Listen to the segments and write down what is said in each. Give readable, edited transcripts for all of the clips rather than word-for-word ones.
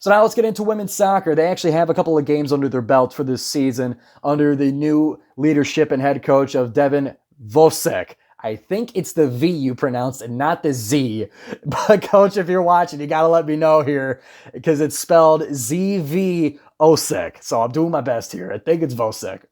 So now let's get into women's soccer. They actually have a couple of games under their belt for this season under the new leadership and head coach of Devon Zvosec. I think it's the V you pronounced and not the Z. But coach, if you're watching, you got to let me know here because it's spelled Z-V-O-S-E-C. So I'm doing my best here. I think it's Vosec.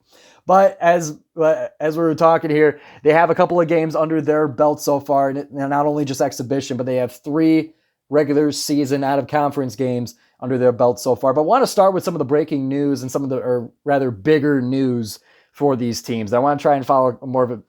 But as we were talking here, they have a couple of games under their belt so far. And not only just exhibition, but they have 3 regular season out of conference games under their belt so far. But I want to start with some of the breaking news and some of the, or rather bigger news for these teams. I want to try and follow more of a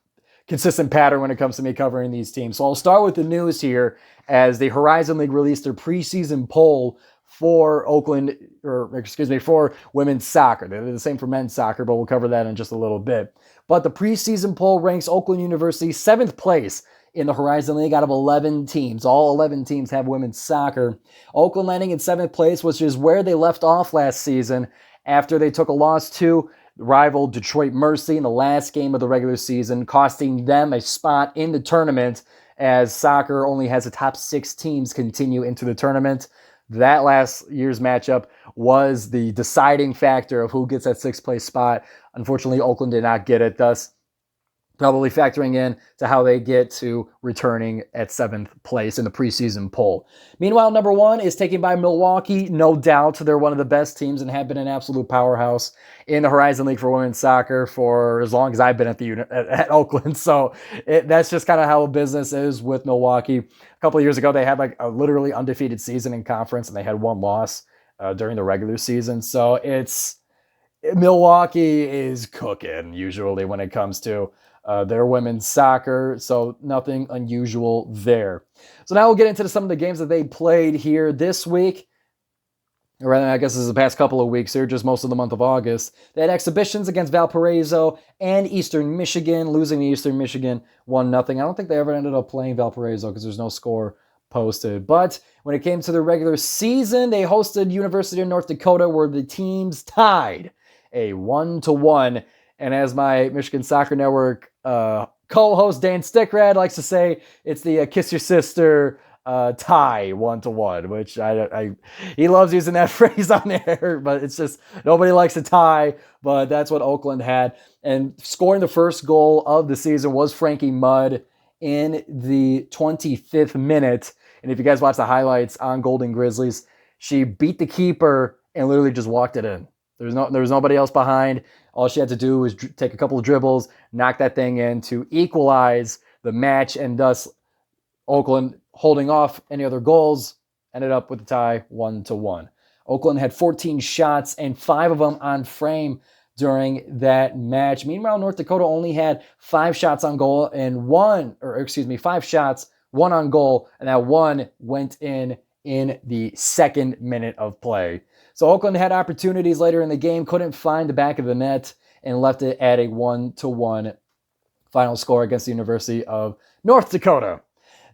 consistent pattern when it comes to me covering these teams. So I'll start with the news here as the Horizon League released their preseason poll for Oakland, for women's soccer. They're the same for men's soccer, but we'll cover that in just a little bit. But the preseason poll ranks Oakland University 7th place in the Horizon League out of 11 teams. All 11 teams have women's soccer. Oakland landing in 7th place, which is where they left off last season after they took a loss to rival Detroit Mercy in the last game of the regular season, costing them a spot in the tournament as soccer only has the top 6 teams continue into the tournament. That last year's matchup was the deciding factor of who gets that 6th place spot. Unfortunately, Oakland did not get it, thus probably factoring in to how they get to returning at 7th place in the preseason poll. Meanwhile, number 1 is taken by Milwaukee. No doubt they're one of the best teams and have been an absolute powerhouse in the Horizon League for women's soccer for as long as I've been at Oakland. So that's just kind of how business is with Milwaukee. A couple of years ago, they had like a literally undefeated season in conference, and they had 1 loss during the regular season. So Milwaukee is cooking usually when it comes to their women's soccer, so nothing unusual there. So now we'll get into some of the games that they played here this week. Or rather, I guess this is the past couple of weeks here, just most of the month of August. They had exhibitions against Valparaiso and Eastern Michigan, losing to Eastern Michigan 1-0. I don't think they ever ended up playing Valparaiso because there's no score posted. But when it came to the regular season, they hosted University of North Dakota where the teams tied a 1-1. And as my Michigan Soccer Network co-host Dan Stickrad likes to say, it's the kiss your sister tie 1-1, which he loves using that phrase on there, but it's just nobody likes a tie, but that's what Oakland had. And scoring the first goal of the season was Frankie Mudd in the 25th minute. And if you guys watch the highlights on Golden Grizzlies, she beat the keeper and literally just walked it in. There was nobody else behind. All she had to do was take a couple of dribbles, knock that thing in to equalize the match, and thus Oakland, holding off any other goals, ended up with the tie 1-1. Oakland had 14 shots and 5 of them on frame during that match. Meanwhile, North Dakota only had 5 shots on goal and 5 shots, 1 on goal, and that 1 went in the 2nd minute of play. So Oakland had opportunities later in the game, couldn't find the back of the net, and left it at a 1-1 final score against the University of North Dakota.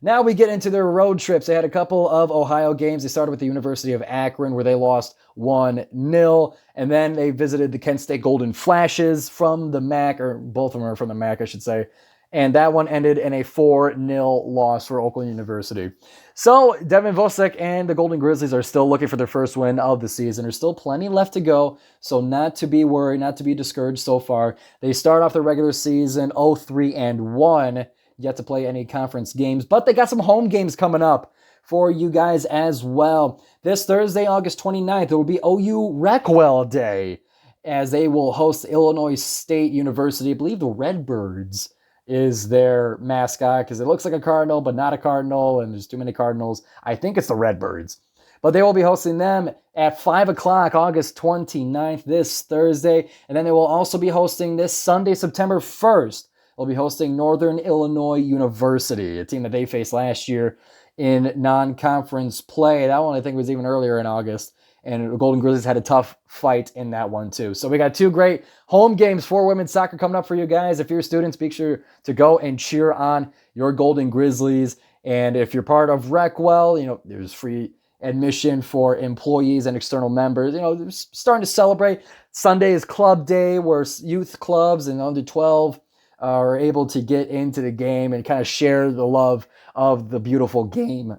Now we get into their road trips. They had a couple of Ohio games. They started with the University of Akron, where they lost 1-0, and then they visited the Kent State Golden Flashes from the MAC, or both of them are from the MAC, I should say. And that one ended in a 4-0 loss for Oakland University. So Devon Zvosec and the Golden Grizzlies are still looking for their first win of the season. There's still plenty left to go, so not to be worried, not to be discouraged so far. They start off the regular season 0-3-1, yet to play any conference games, but they got some home games coming up for you guys as well. This Thursday, August 29th, it will be OU Recwell Day, as they will host Illinois State University. I believe the Redbirds is their mascot because it looks like a cardinal, but not a cardinal, and there's too many cardinals. I think it's the Redbirds. But they will be hosting them at 5 o'clock, August 29th, this Thursday. And then they will also be hosting this Sunday, September 1st. They'll be hosting Northern Illinois University, a team that they faced last year in non-conference play. That one, I think, was even earlier in August. And the Golden Grizzlies had a tough fight in that one, too. So we got 2 great home games for women's soccer coming up for you guys. If you're students, be sure to go and cheer on your Golden Grizzlies. And if you're part of Recwell, there's free admission for employees and external members. They're starting to celebrate. Sunday is club day, where youth clubs and under 12 are able to get into the game and kind of share the love of the beautiful game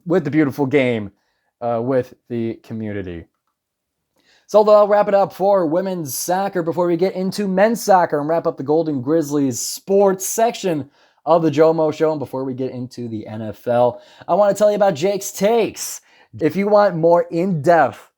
with the beautiful game with the community. So that'll wrap it up for women's soccer before we get into men's soccer and wrap up the Golden Grizzlies sports section of the GioMoShow. And before we get into the NFL, I want to tell you about Jake's Takes. If you want more in-depth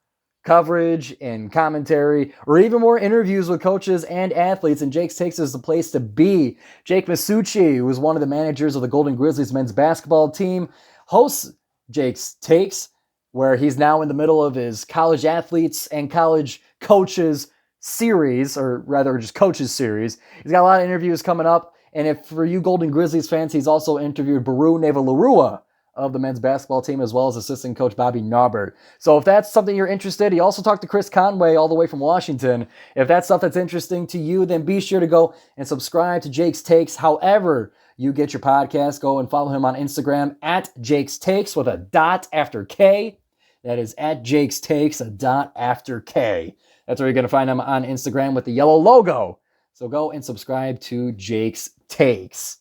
coverage and commentary, or even more interviews with coaches and athletes, and Jake's Takes is the place to be. Jake Masucci, who is one of the managers of the Golden Grizzlies men's basketball team, hosts Jake's Takes, where he's now in the middle of his college athletes and college coaches series, or rather just coaches series. He's got a lot of interviews coming up, and if for you Golden Grizzlies fans, he's also interviewed Baru Nevalarua of the men's basketball team, as well as assistant coach Bobby Naubert. So if that's something you're interested, he also talked to Chris Conway all the way from Washington. If that's stuff that's interesting to you, then be sure to go and subscribe to Jake's Takes. However you get your podcast, go and follow him on Instagram at Jake's Takes with a dot after K. That is at Jake's Takes, a dot after K. That's where you're going to find him on Instagram with the yellow logo. So go and subscribe to Jake's Takes.